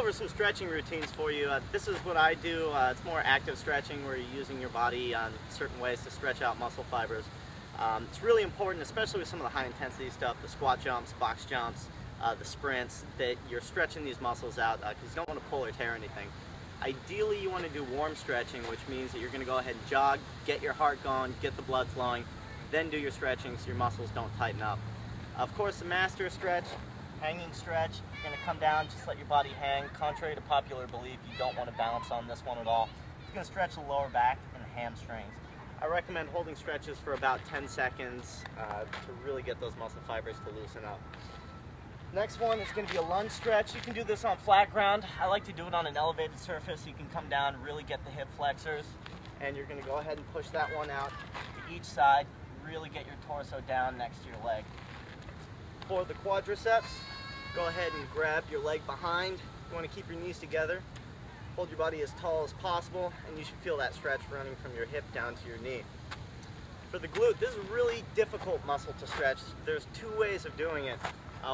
over some stretching routines for you. This is what I do. It's more active stretching where you're using your body on certain ways to stretch out muscle fibers. It's really important, especially with some of the high intensity stuff, the squat jumps, box jumps, the sprints, that you're stretching these muscles out because you don't want to pull or tear anything. Ideally, you want to do warm stretching, which means that you're going to go ahead and jog, get your heart going, get the blood flowing, then do your stretching so your muscles don't tighten up. Of course, the master stretch, hanging stretch, you're going to come down, just let your body hang. Contrary to popular belief, you don't want to balance on this one at all. You're going to stretch the lower back and the hamstrings. I recommend holding stretches for about 10 seconds to really get those muscle fibers to loosen up. Next one is going to be a lunge stretch. You can do this on flat ground. I like to do it on an elevated surface so you can come down and really get the hip flexors. And you're going to go ahead and push that one out to each side. Really get your torso down next to your leg. For the quadriceps, go ahead and grab your leg behind. You want to keep your knees together. Hold your body as tall as possible, and you should feel that stretch running from your hip down to your knee. For the glute, this is a really difficult muscle to stretch. There's two ways of doing it.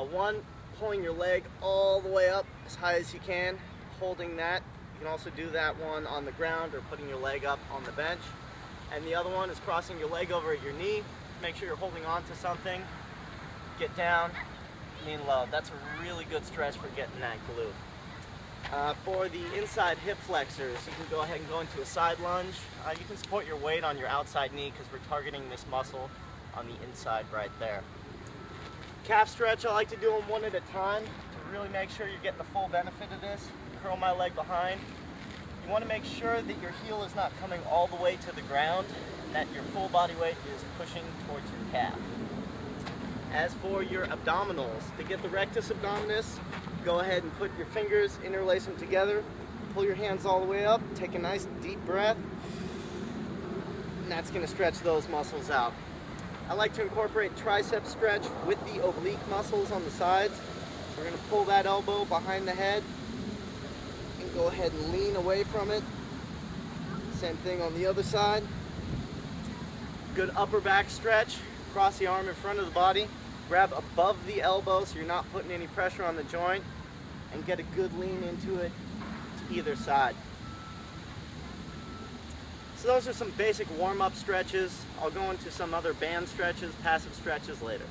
One, pulling your leg all the way up as high as you can, holding that. You can also do that one on the ground or putting your leg up on the bench. And the other one is crossing your leg over at your knee. Make sure you're holding on to something. Get down, knee and low. That's a really good stretch for getting that glute. For the inside hip flexors, you can go ahead and go into a side lunge. You can support your weight on your outside knee because we're targeting this muscle on the inside right there. Calf stretch, I like to do them one at a time to really make sure you're getting the full benefit of this. Curl my leg behind. You want to make sure that your heel is not coming all the way to the ground and that your full body weight is pushing towards your calf. As for your abdominals, to get the rectus abdominis, go ahead and put your fingers, interlace them together, pull your hands all the way up, take a nice deep breath, and that's going to stretch those muscles out. I like to incorporate tricep stretch with the oblique muscles on the sides. We're going to pull that elbow behind the head and go ahead and lean away from it. Same thing on the other side. Good upper back stretch. Cross the arm in front of the body. Grab above the elbow so you're not putting any pressure on the joint, and get a good lean into it to either side. So those are some basic warm-up stretches. I'll go into some other band stretches, passive stretches later.